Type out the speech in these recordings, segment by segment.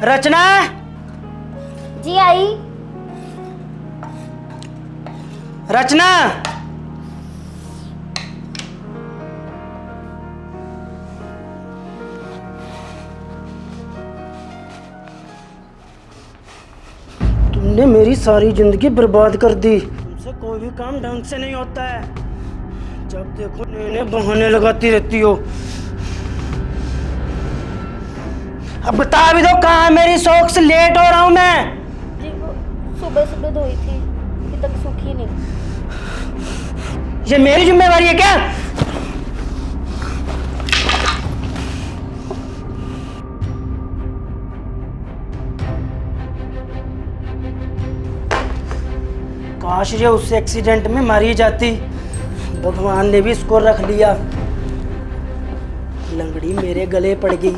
रचना। जी आई। रचना। तुमने मेरी सारी जिंदगी बर्बाद कर दी। तुमसे कोई भी काम ढंग से नहीं होता है। जब देखो नए नए बहाने लगाती रहती हो। अब बता भी दो कहाँ है मेरी शौक से लेट हो रहा हूँ मैं। जी वो सुबह सुबह धोई थी, अभी तक सूखी नहीं। ये मेरी जिम्मेवारी है क्या? काश ये उस एक्सीडेंट में मारी जाती। भगवान ने भी इसको रख लिया। लंगड़ी मेरे गले पड़ गई।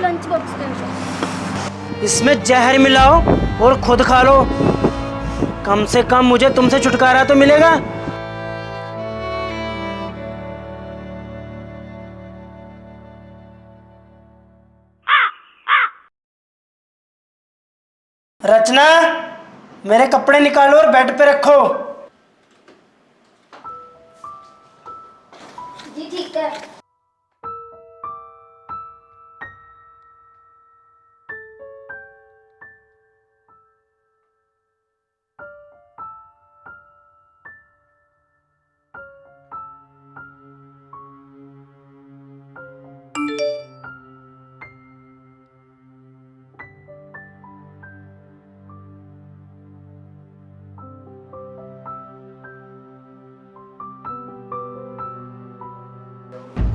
लंच बॉक्स दे दो। इसमें जहर मिलाओ और खुद खा लो। कम से कम मुझे तुमसे छुटकारा तो मिलेगा। रचना, मेरे कपड़े निकालो और बेड पे रखो। जी ठीक है।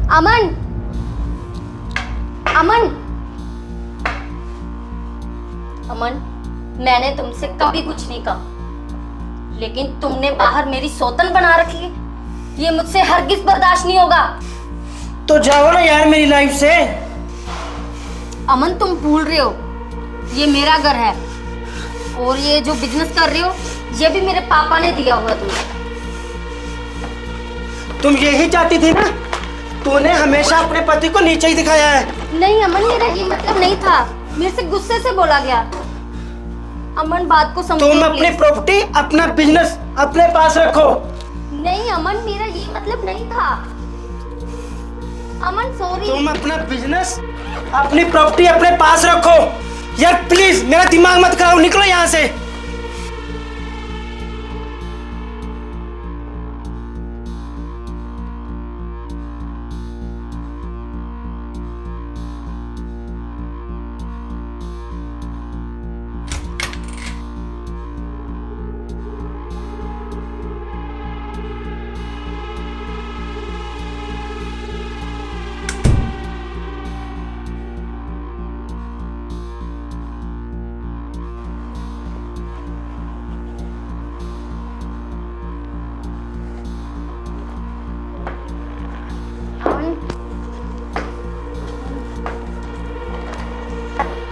अमन, अमन, अमन, मैंने तुमसे कभी कुछ नहीं कहा, लेकिन तुमने बाहर मेरी सौतन बना रखी है। ये मुझसे हरगिज बर्दाश्त नहीं होगा। तो जाओ ना यार मेरी लाइफ से। अमन तुम भूल रहे हो, ये मेरा घर है और ये जो बिजनेस कर रहे हो ये भी मेरे पापा ने दिया हुआ तुम्हें। तुम यही चाहती थी ना? तूने हमेशा अपने पति को नीचे ही दिखाया है। नहीं अमन, मेरा ये मतलब नहीं था, मेरे से गुस्से से बोला गया। अमन बात को समझो। तुम अपनी प्रॉपर्टी, अपना बिजनेस अपने पास रखो। नहीं अमन, मेरा ये मतलब नहीं था। अमन सॉरी। तुम अपना बिजनेस, अपनी प्रॉपर्टी अपने पास रखो। यार प्लीज मेरा दिमाग मत खाओ, निकलो यहाँ से।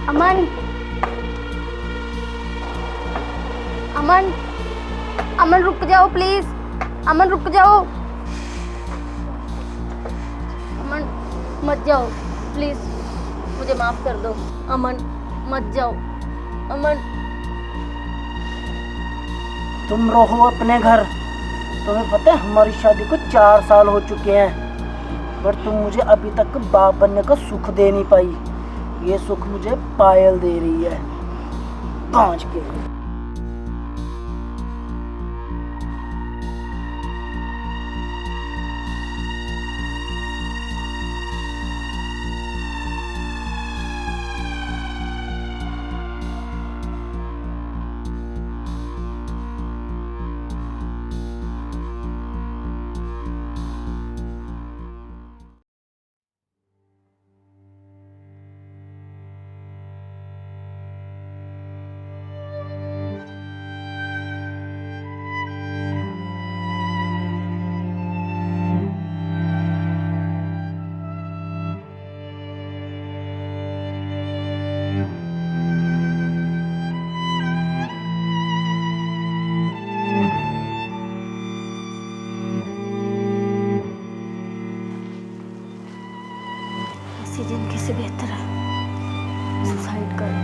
अमन, अमन, अमन रुक जाओ प्लीज। अमन रुक जाओ। अमन मत जाओ प्लीज, मुझे माफ कर दो। अमन मत जाओ। अमन तुम रहो अपने घर। तुम्हें पता है हमारी शादी को 4 साल हो चुके हैं, पर तुम मुझे अभी तक बाप बनने का सुख दे नहीं पाई। ये सुख मुझे पायल दे रही है, कांच के। सुसाइड कर।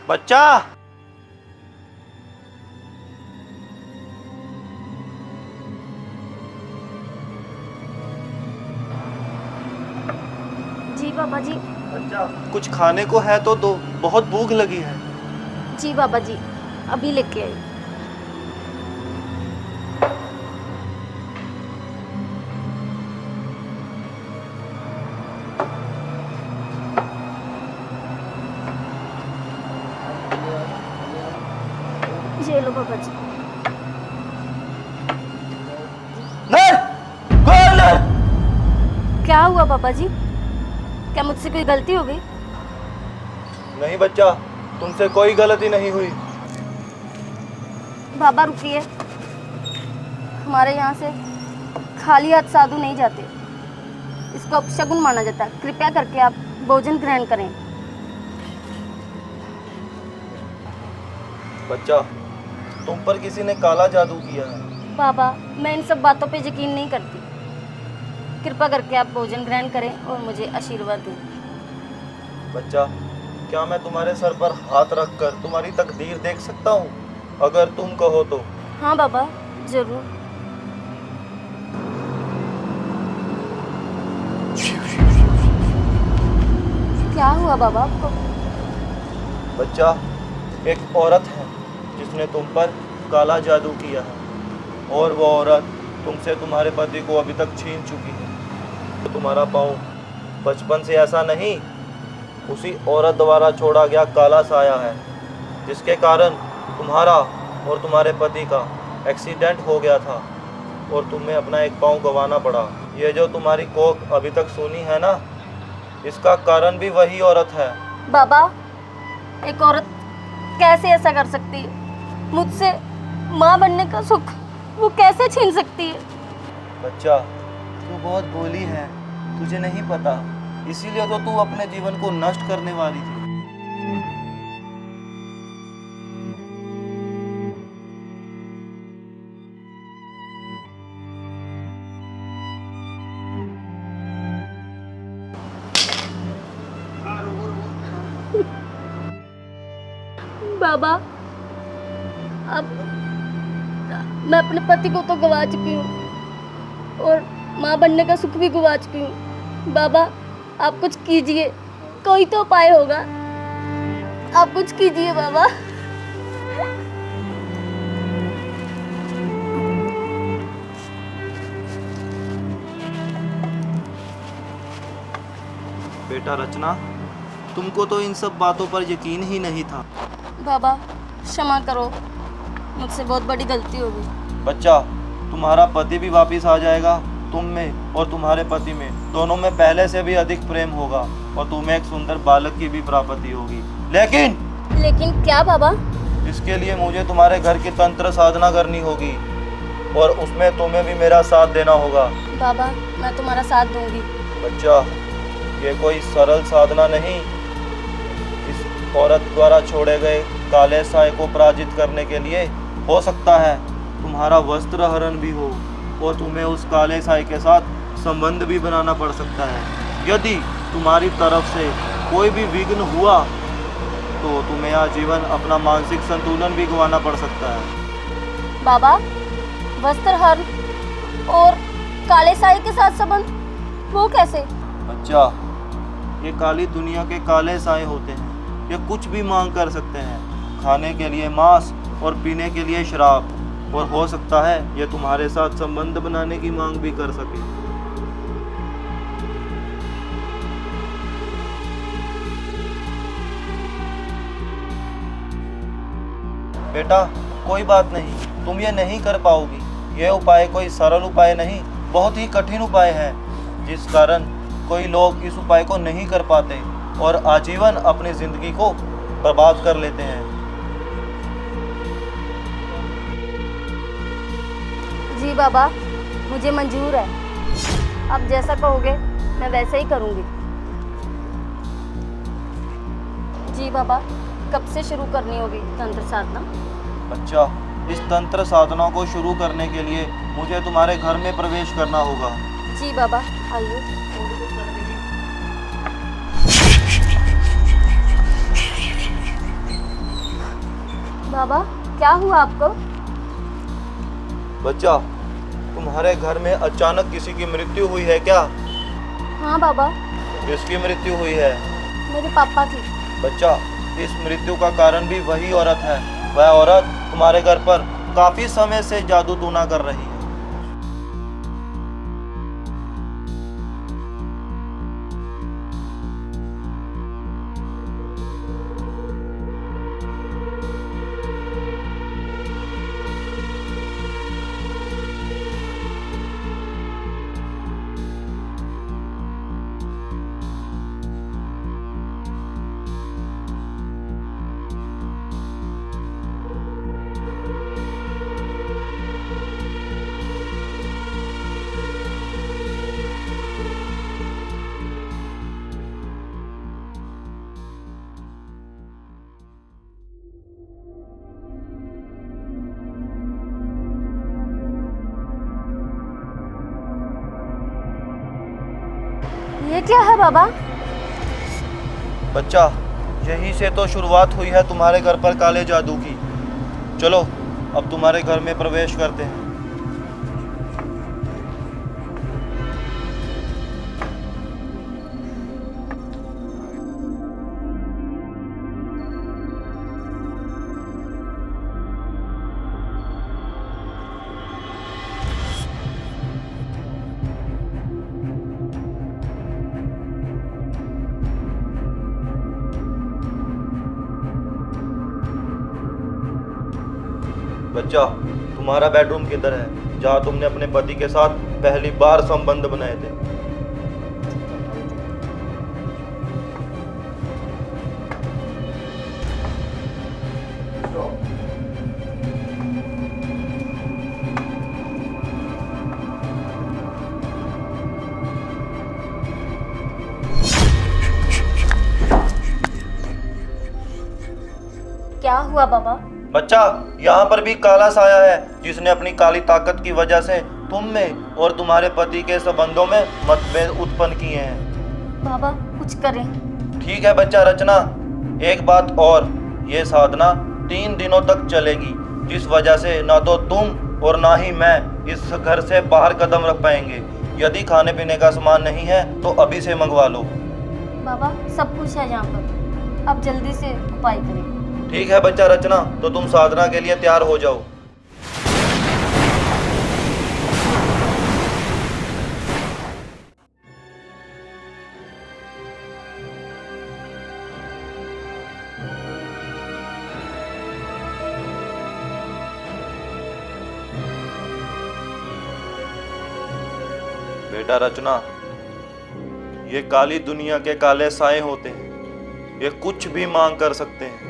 बच्चा, जी बाबा जी। बच्चा कुछ खाने को है तो दो, बहुत भूख लगी है। जी बाबा जी, अभी लेके आई। ये लो बाबा जी। नहीं, कौन है? क्या हुआ बाबा जी? क्या मुझसे कोई गलती हो गई? नहीं बच्चा, तुमसे कोई गलती नहीं हुई। बाबा रुकिए, हमारे यहाँ से खाली हाथ साधु नहीं जाते, इसको अपशगुन माना जाता है। कृपया करके आप भोजन ग्रहण करें। बच्चा, तुम पर किसी ने काला जादू किया है। बाबा, मैं इन सब बातों पे यकीन नहीं करती। कृपा करके आप भोजन ग्रहण करें और मुझे आशीर्वाद दें। बच्चा, क्या मैं तुम्हारे सर पर हाथ रखकर तुम्हारी तकदीर देख सकता हूँ? अगर तुम कहो तो। हाँ बाबा, जरूर। क्या हुआ बाबा आपको? बच्चा, एक औरत है जिसने तुम पर काला जादू किया है, और वो औरत तुमसे तुम्हारे पति को अभी तक छीन चुकी है। तो तुम्हारा पाँव बचपन से ऐसा नहीं, उसी औरत द्वारा छोड़ा गया काला साया है, जिसके कारण तुम्हारा और तुम्हारे पति का एक्सीडेंट हो गया था और तुम्हें अपना एक पाँव गंवाना पड़ा। ये जो तुम्हारी कोख अभी तक सूनी है ना, इसका कारण भी वही औरत है। बाबा, एक औरत कैसे ऐसा कर सकती है? मुझसे माँ बनने का सुख वो कैसे छीन सकती है? बच्चा, तू बहुत भोली है, तुझे नहीं पता, इसीलिए तो तू अपने जीवन को नष्ट करने वाली थी। बाबा, अब मैं अपने पति को तो गवा चुकी हूँ और माँ बनने का सुख भी गवा चुकी हूँ। बाबा, आप कुछ कीजिए, कोई तो उपाय होगा। आप कुछ कीजिए बाबा। बेटा रचना, तुमको तो इन सब बातों पर यकीन ही नहीं था। बाबा, क्षमा करो, मुझसे बहुत बड़ी गलती हो गई। बच्चा, तुम्हारा पति भी वापस आ जाएगा, तुम में और तुम्हारे पति में दोनों में पहले से भी अधिक प्रेम होगा और तुम्हें एक सुंदर बालक की भी प्राप्ति होगी। लेकिन क्या बाबा? इसके लिए मुझे तुम्हारे घर की तंत्र साधना करनी होगी और उसमें तुम्हें भी मेरा साथ देना होगा। बाबा, मैं तुम्हारा साथ दूंगी। बच्चा, ये कोई सरल साधना नहीं। इस औरत द्वारा छोड़े गए काले साए को पराजित करने के लिए हो सकता है तुम्हारा वस्त्र हरण भी हो और तुम्हें उस काले साए के साथ संबंध भी बनाना पड़ सकता है। यदि तुम्हारी तरफ से कोई भी विघ्न हुआ तो तुम्हें आजीवन अपना मानसिक संतुलन भी गंवाना पड़ सकता है। बाबा, वस्त्रहरण और काले साई के साथ संबंध, वो कैसे? बच्चा, ये काली दुनिया के काले साए होते हैं। ये कुछ भी मांग कर सकते हैं, खाने के लिए मांस और पीने के लिए शराब, और हो सकता है ये तुम्हारे साथ संबंध बनाने की मांग भी कर सके। बेटा, कोई बात नहीं, तुम ये नहीं कर पाओगी। ये उपाय कोई सरल उपाय नहीं, बहुत ही कठिन उपाय है, जिस कारण कोई लोग इस उपाय को नहीं कर पाते और आजीवन अपनी जिंदगी को बर्बाद कर लेते हैं। जी बाबा, मुझे मंजूर है। आप जैसा कहोगे मैं वैसे ही करूँगी। जी बाबा, कब से शुरू करनी होगी तंत्र साधना? बच्चा, इस तंत्र साधना को शुरू करने के लिए मुझे तुम्हारे घर में प्रवेश करना होगा। जी बाबा, आइए। बाबा, क्या हुआ आपको? बच्चा, तुम्हारे घर में अचानक किसी की मृत्यु हुई है क्या? हाँ बाबा, किसकी मृत्यु हुई है? मेरे पापा की। बच्चा, इस मृत्यु का कारण भी वही औरत है। वह औरत तुम्हारे घर पर काफी समय से जादू टूना कर रही है। ये क्या है बाबा? बच्चा, यहीं से तो शुरुआत हुई है तुम्हारे घर पर काले जादू की। चलो, अब तुम्हारे घर में प्रवेश करते हैं। बच्चा, तुम्हारा बेडरूम किधर है, जहाँ तुमने अपने पति के साथ पहली बार संबंध बनाए थे? क्या हुआ बाबा? बच्चा, यहाँ पर भी काला साया है, जिसने अपनी काली ताकत की वजह से तुम में और तुम्हारे पति के संबंधों में मतभेद उत्पन्न किए हैं। बाबा, कुछ करें। ठीक है बच्चा रचना, एक बात और, ये साधना 3 दिनों तक चलेगी, जिस वजह से ना तो तुम और ना ही मैं इस घर से बाहर कदम रख पाएंगे। यदि खाने पीने का सामान नहीं है तो अभी से मंगवा लो। बाबा, सब कुछ है यहाँ पर, अब जल्दी से उपाय करें। ठीक है बच्चा रचना, तो तुम साधना के लिए तैयार हो जाओ। बेटा रचना, ये काली दुनिया के काले साए होते हैं। ये कुछ भी मांग कर सकते हैं।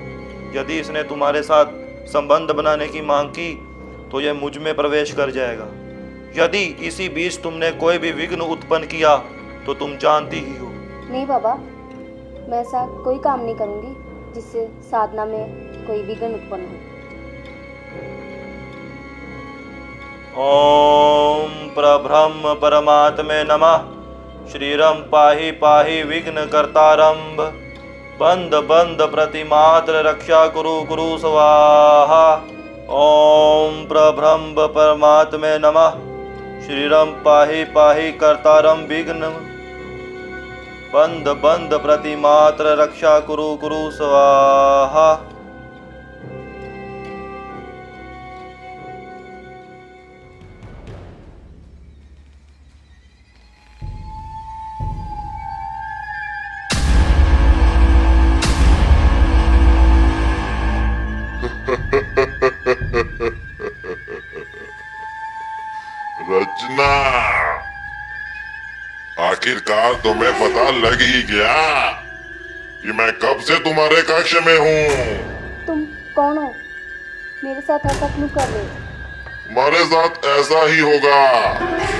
यदि इसने तुम्हारे साथ संबंध बनाने की मांग की तो ये मुझ में प्रवेश कर जाएगा। यदि इसी बीच तुमने कोई भी विघ्न उत्पन्न किया तो तुम जानती ही हो। नहीं बाबा, मैं ऐसा कोई काम नहीं करूँगी जिससे साधना में कोई विघ्न उत्पन्न हो। ओम परब्रह्म परमात्मे नमः। श्रीरम पाहि पाहि विघ्न कर्तारंभ। बंद बंद प्रतिमात्र रक्षा कुरु कुरु स्वाहा। ओम प्रब्रह्म परमात्मे नमः। श्रीरम पाहि पाहि कर्तारम विघ्न। बंद बंद प्रतिमात्र रक्षा कुरु कुरु स्वाहा। रचना, आखिरकार तुम्हें पता लग ही गया कि मैं कब से तुम्हारे कक्ष में हूँ। तुम कौन हो? मेरे साथ ऐसा क्यों कर रहे हो? तुम्हारे साथ ऐसा ही होगा।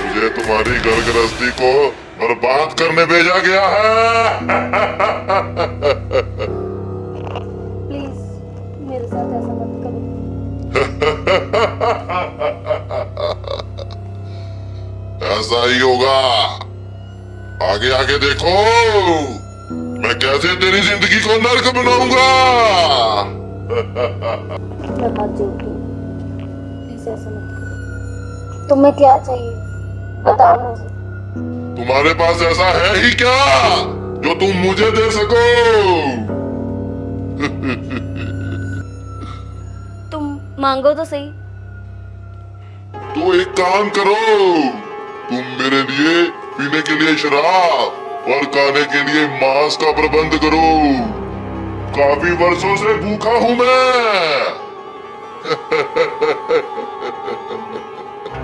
मुझे तुम्हारी घर गृहस्थी को बर्बाद करने भेजा गया है। प्लीज मेरे साथ ऐसा मत करो। ऐसा ही होगा। आगे आगे देखो, मैं कैसे तेरी जिंदगी को नर्क बनाऊंगा। मैं हाथ जोड़ती हूँ, प्लीज ऐसा मत करो। तुम्हें क्या चाहिए बताओ मुझे। तुम्हारे पास ऐसा है ही क्या जो तुम मुझे दे सको। तुम मांगो तो सही। तो एक काम करो, तुम मेरे लिए पीने के लिए शराब और खाने के लिए मांस का प्रबंध करो। काफी वर्षों से भूखा हूं मैं।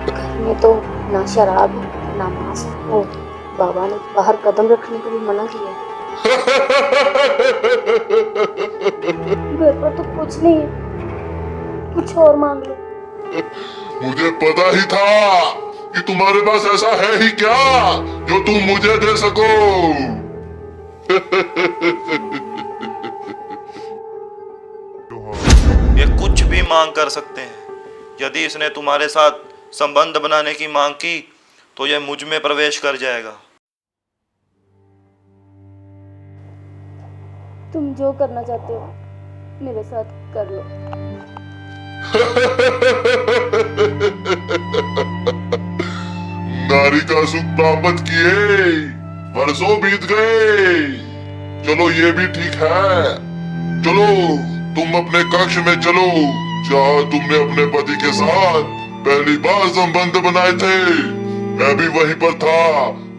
घर में तो ना शराब है ना मांस है। ओ, बाबा ने बाहर कदम रखने को भी मना किया है। घर पर तो कुछ नहीं है, कुछ और मांग लो। मुझे पता ही था कि तुम्हारे पास ऐसा है ही क्या जो तुम मुझे दे सको। ये कुछ भी मांग कर सकते हैं। यदि इसने तुम्हारे साथ संबंध बनाने की मांग की तो यह मुझ में प्रवेश कर जाएगा। तुम जो करना चाहते हो मेरे साथ कर लो। नारी का सुख प्राप्त किए वर्षों बीत गए। चलो ये भी ठीक है। चलो तुम अपने कक्ष में चलो, जहाँ तुमने अपने पति के साथ पहली बार संबंध बनाए थे। मैं भी वहीं पर था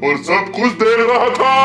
और सब कुछ देख रहा था।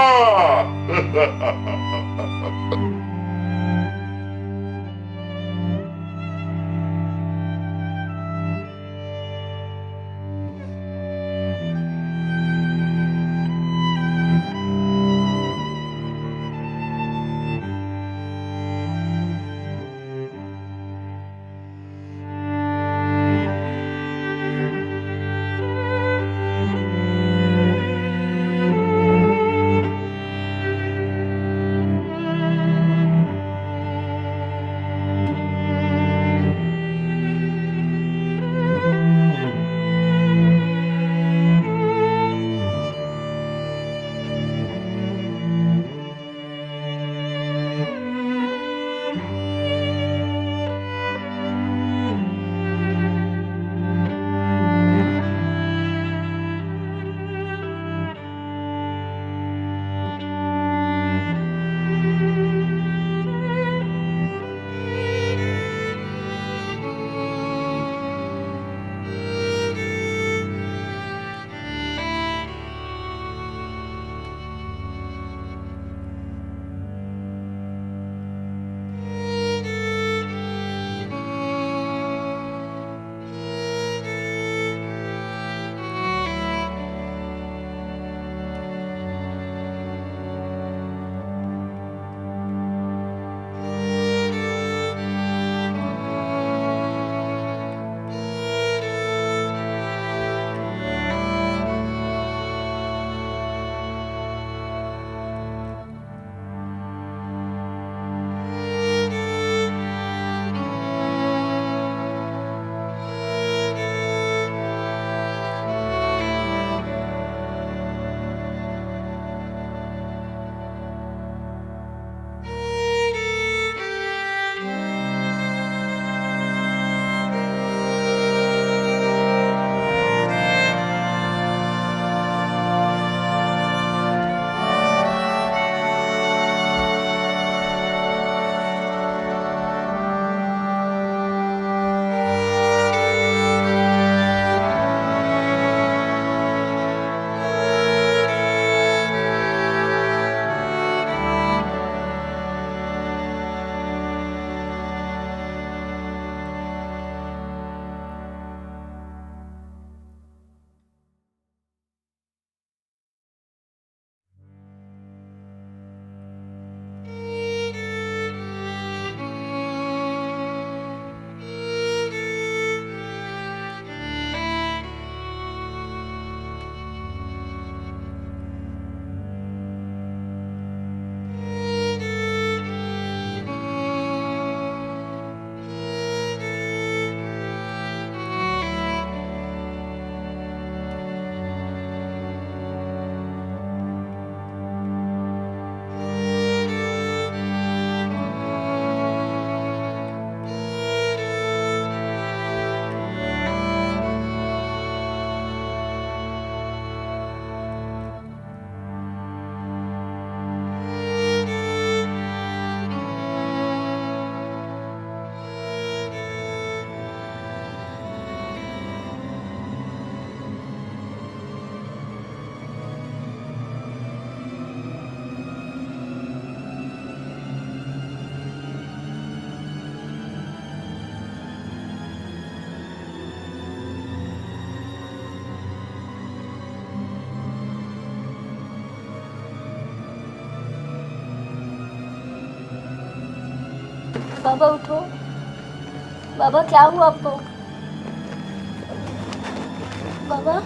बाबा उठो। बाबा क्या हुआ आपको? बाबा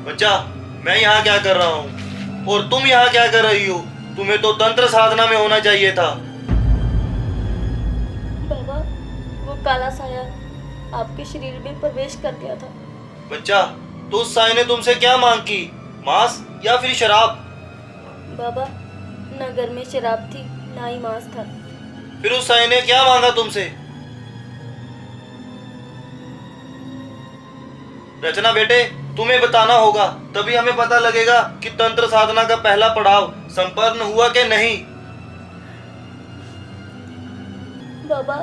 बच्चा, मैं यहाँ क्या कर रहा हूँ और तुम यहाँ क्या कर रही हो? तुम्हें तो तंत्र साधना में होना चाहिए था। बाबा, वो काला साया आपके शरीर में प्रवेश कर गया था। बच्चा, तो उस साई ने तुमसे क्या मांग की? मांस या फिर शराब? बाबा, न घर में शराब थी ना ही मांस था। फिर उस साई ने क्या मांगा तुमसे? रचना बेटे, तुम्हें बताना होगा, तभी हमें पता लगेगा कि तंत्र साधना का पहला पड़ाव संपन्न हुआ कि नहीं। बाबा,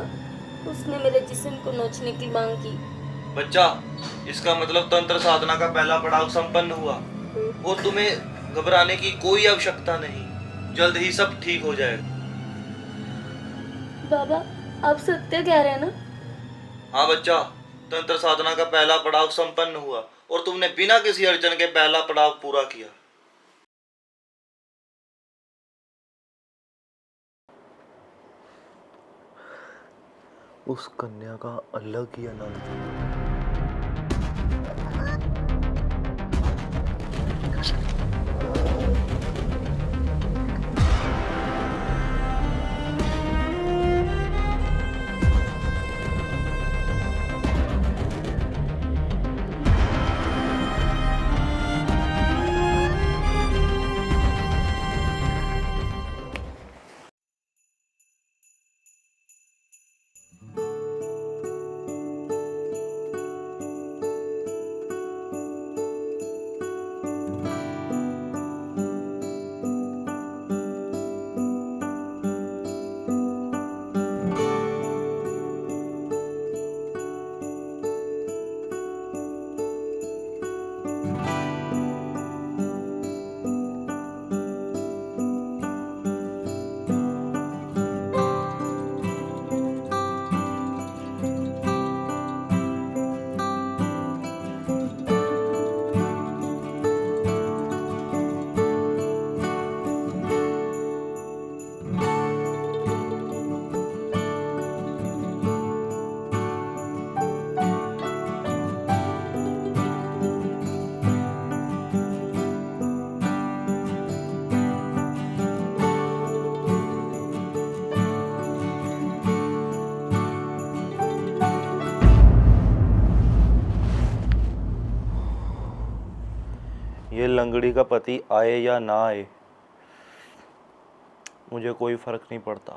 उसने मेरे जिस्म को नोचने की मांग की। बच्चा, इसका मतलब तंत्र साधना का पहला पड़ाव संपन्न हुआ और तुम्हें घबराने की कोई आवश्यकता नहीं। जल्द ही सब ठीक हो जाएगा। बाबा, आप सत्य कह रहे हैं ना? हाँ बच्चा, तंत्र साधना का पहला पड़ाव संपन्न हुआ और तुमने बिना किसी अड़चन के पहला पड़ाव पूरा किया। उस कन्या का अलग ही आनंद था। ये लंगड़ी का पति आए या ना आए, मुझे कोई फर्क नहीं पड़ता।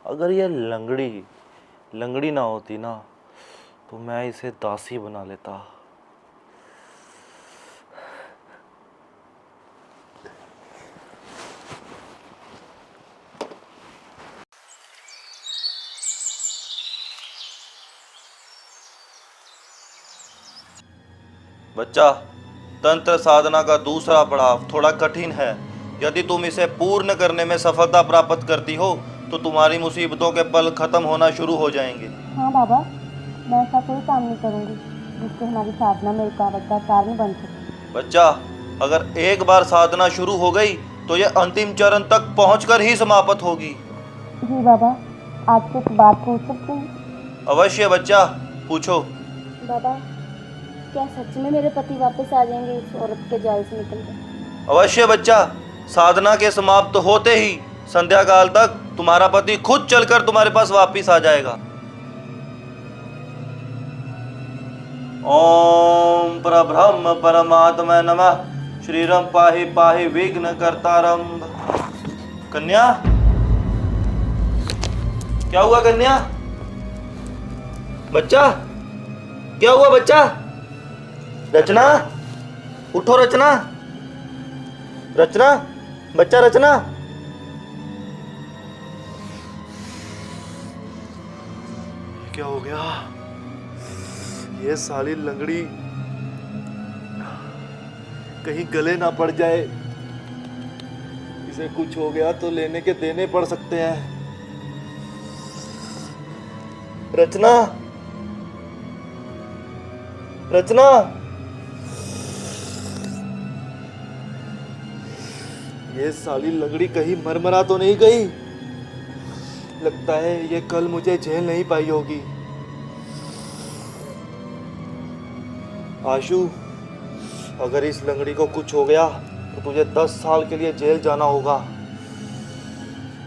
अगर ये लंगड़ी ना होती ना, तो मैं इसे दासी बना लेता। बच्चा, तंत्र साधना का दूसरा पड़ाव थोड़ा कठिन है। यदि तुम इसे पूर्ण करने में सफलता प्राप्त करती हो तो तुम्हारी मुसीबतों के पल खत्म होना शुरू हो जाएंगे। हाँ बाबा, मैं ऐसा कोई काम नहीं करूँगी जिससे हमारी साधना में रुकावट का कारण बन सके। बच्चा, अगर एक बार साधना शुरू हो गई तो यह अंतिम चरण तक पहुंचकर ही समाप्त होगी। जी बाबा, आपसे एक बात पूछ सकते हैं? अवश्य बच्चा, पूछो। बाबा, क्या सच में मेरे पति वापस आ जाएंगे इस औरत के जाल से निकलकर? अवश्य बच्चा, साधना के समाप्त होते ही संध्या काल तक तुम्हारा पति खुद चलकर तुम्हारे पास वापिस आ जाएगा। ओम परब्रह्म परमात्मा नमः। श्रीरम पाहि पाहि विघ्न कर्तारम। कन्या, क्या हुआ कन्या? बच्चा, क्या हुआ बच्चा? रचना, उठो रचना। रचना, बच्चा रचना। क्या हो गया? ये साली लंगड़ी कहीं गले ना पड़ जाए। इसे कुछ हो गया तो लेने के देने पड़ सकते हैं। रचना, रचना, ये साली लंगड़ी कहीं मरमरा तो नहीं गई? लगता है ये कल मुझे झेल नहीं पाई होगी। आशु, अगर इस लंगड़ी को कुछ हो गया तो तुझे 10 साल के लिए जेल जाना होगा।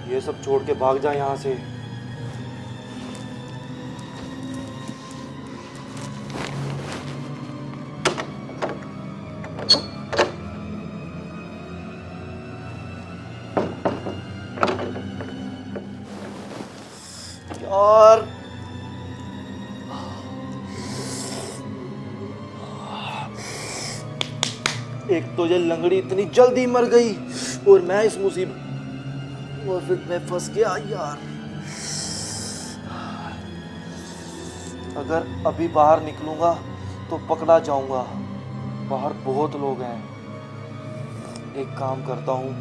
ये सब छोड़ के भाग जा यहाँ से। यार, एक तो ये लंगड़ी इतनी जल्दी मर गई और मैं इस मुसीबत में फंस गया यार। अगर अभी बाहर निकलूंगा तो पकड़ा जाऊंगा। बाहर बहुत लोग हैं। एक काम करता हूँ,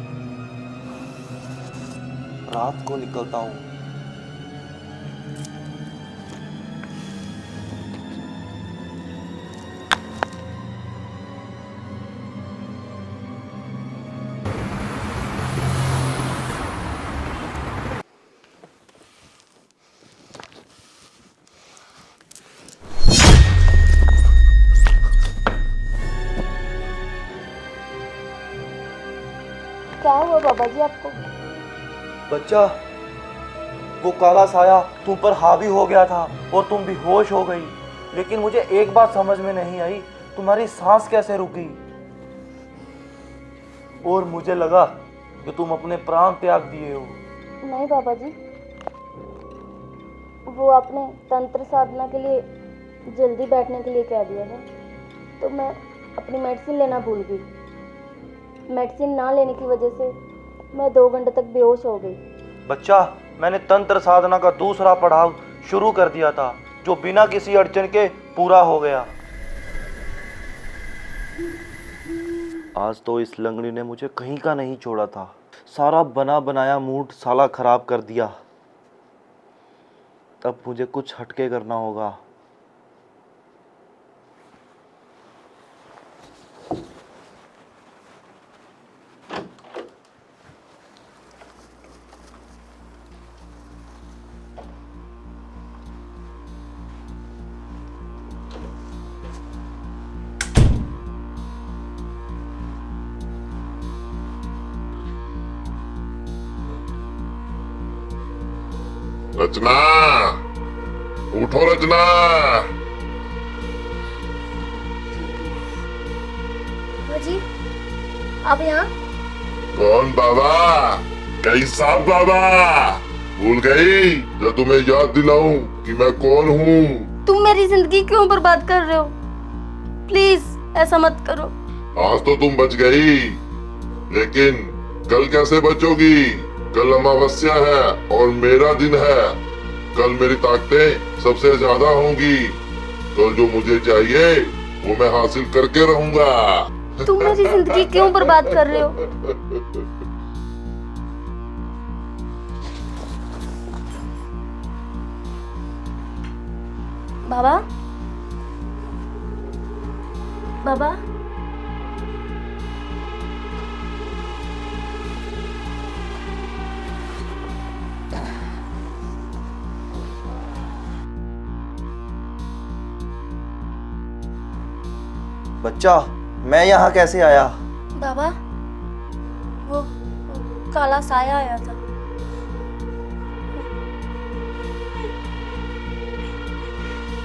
रात को निकलता हूँ। क्या हुआ बाबा जी आपको? बच्चा, वो काला साया तुम पर हावी हो गया था और तुम बेहोश हो गई। लेकिन मुझे एक बात समझ में नहीं आई, तुम्हारी सांस कैसे रुकी? और मुझे लगा कि तुम अपने प्राण त्याग दिए हो। नहीं बाबा जी, वो आपने तंत्र साधना के लिए जल्दी बैठने के लिए कह दिया था, तो मैं अपनी मेडिसिन लेना भूल गई। मेडिसिन ना लेने की वजह से मैं 2 घंटे तक बेहोश हो गई। बच्चा, मैंने तंत्र साधना का दूसरा पड़ाव शुरू कर दिया था, जो बिना किसी अड़चन के पूरा हो गया। आज तो इस लंगड़ी ने मुझे कहीं का नहीं छोड़ा था। सारा बना बनाया मूड साला खराब कर दिया। अब मुझे कुछ हटके करना होगा। रचना, उठो रचना। बाबा जी, आप यहाँ? कौन बाबा? कैसा बाबा? भूल गई जो तुम्हें याद दिलाऊं कि मैं कौन हूँ? तुम मेरी जिंदगी क्यों बर्बाद कर रहे हो? प्लीज ऐसा मत करो। आज तो तुम बच गई, लेकिन कल कैसे बचोगी? कल अमावस्या है और मेरा दिन है। कल मेरी ताकतें सबसे ज्यादा होंगी। कल जो मुझे चाहिए वो मैं हासिल करके रहूंगा। तुम मेरी जिंदगी क्यों बर्बाद कर रहे हो? बाबा, बाबा, बच्चा, मैं यहाँ कैसे आया? बाबा, वो काला साया आया था।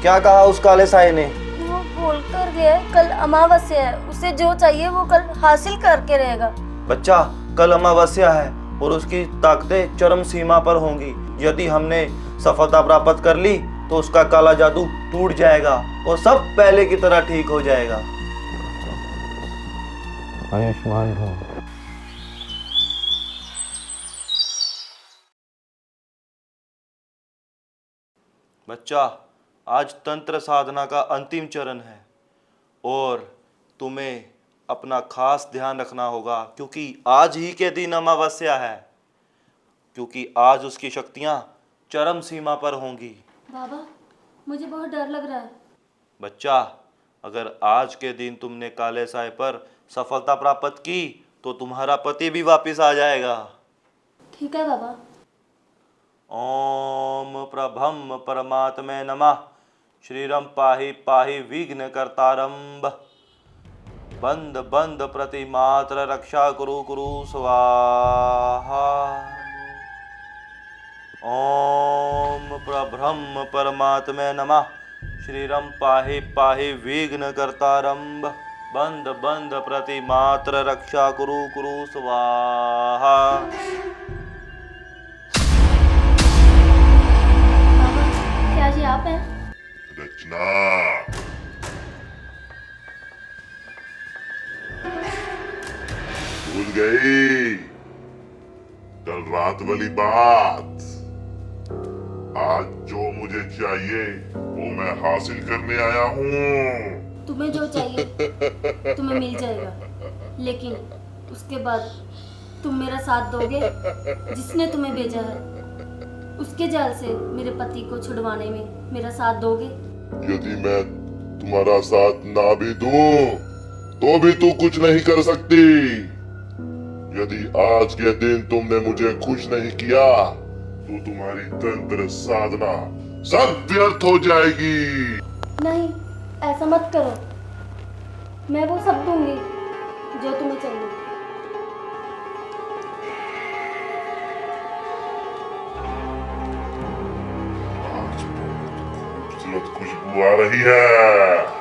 क्या कहा उस काले साये ने? वो बोल उतर गया है, कल अमावस्या है, उसे जो चाहिए वो कल हासिल करके रहेगा। बच्चा, कल अमावस्या है और उसकी ताकतें चरम सीमा पर होंगी। यदि हमने सफलता प्राप्त कर ली तो उसका काला जादू टूट जाएगा और सब पहले की तरह ठीक हो जाएगा। आयुष्मान भव। बच्चा, आज तंत्र साधना का अंतिम चरण है और तुम्हें अपना खास ध्यान रखना होगा, क्योंकि आज ही के दिन अमावस्या है, क्योंकि आज उसकी शक्तियां चरम सीमा पर होंगी। बाबा, मुझे बहुत डर लग रहा है। बच्चा, अगर आज के दिन तुमने काले साए पर सफलता प्राप्त की तो तुम्हारा पति भी वापस आ जाएगा। ठीक है बाबा। ओम प्रभम परमात्मे नमः। श्रीरम पाहि पाहि विघ्न कर्तारंभ। बंद बंद प्रतिमात्र रक्षा कुरु कुरु स्वाहा। ओम प्रब्रह्म परमात्मे नमः। श्रीरम पाहि पाहि विघ्न कर्तारंभ। बंद बंद प्रतिमात्र रक्षा कुरु कुरु स्वाहा। बाबा, क्या जी आप हैं? रचना, भूल गई कल रात वाली बात? आज जो मुझे चाहिए वो मैं हासिल करने आया हूँ। तुम्हें जो चाहिए तुम्हें मिल जाएगा, लेकिन उसके बाद तुम मेरा साथ दोगे। जिसने तुम्हें भेजा है उसके जाल से मेरे पति को छुड़वाने में मेरा साथ दोगे। यदि मैं तुम्हारा साथ ना भी दूं तो भी तू कुछ नहीं कर सकती। यदि आज के दिन तुमने मुझे खुश नहीं किया तो तुम्हारी तंत्र साधना सब व्यर्थ हो जाएगी। नहीं, ऐसा मत करो। मैं वो सब दूंगी जो तुम्हें चाहिए। आज बहुत खूबसूरत खुशबू आ रही है।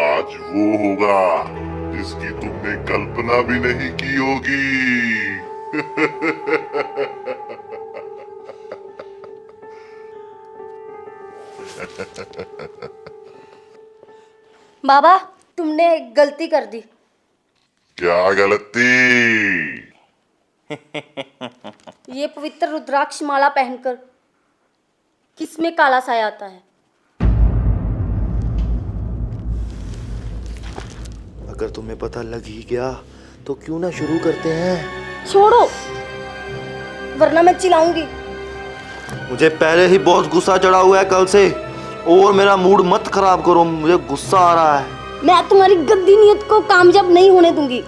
आज वो होगा जिसकी तुमने कल्पना भी नहीं की होगी। बाबा, तुमने एक गलती कर दी। क्या गलती? ये पवित्र रुद्राक्ष माला पहनकर किसमें काला साया आता है? अगर तुम्हें पता लग ही गया तो क्यों ना शुरू करते हैं। छोड़ो, वरना मैं चिल्लाऊंगी। मुझे पहले ही बहुत गुस्सा चढ़ा हुआ है कल से, और मेरा मूड मत खराब करो, मुझे गुस्सा आ रहा है। मैं तुम्हारी गंदी नीयत को कामयाब नहीं होने दूंगी।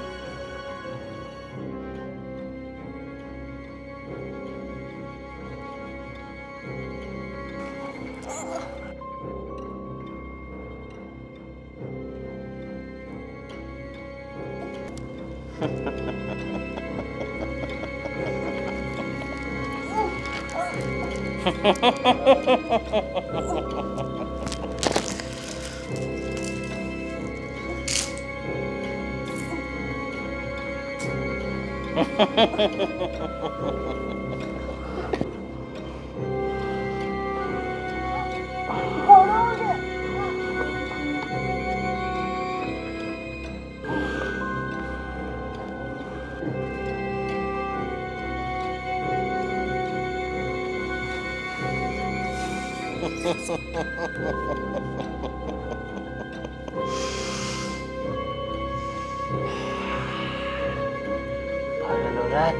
पागल हो रहा है।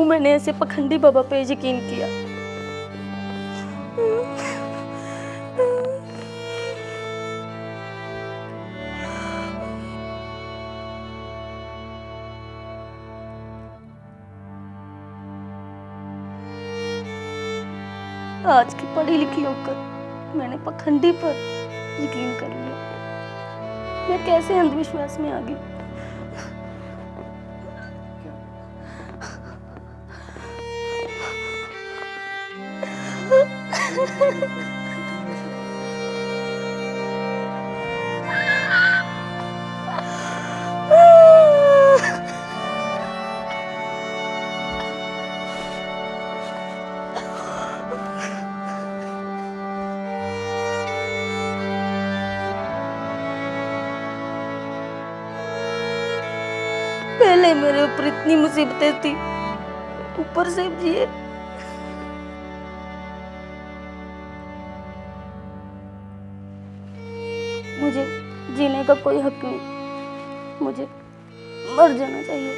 क्यों मैंने ऐसे पखंडी बाबा पे यकीन किया। आज की पढ़ी लिखी होकर मैंने पखंडी पर यकीन कर लिया। मैं कैसे अंधविश्वास में आ गई। पहले मेरे ऊपर इतनी मुसीबतें थी, ऊपर से ये। मुझे जीने का कोई हक नहीं, मुझे मर जाना चाहिए।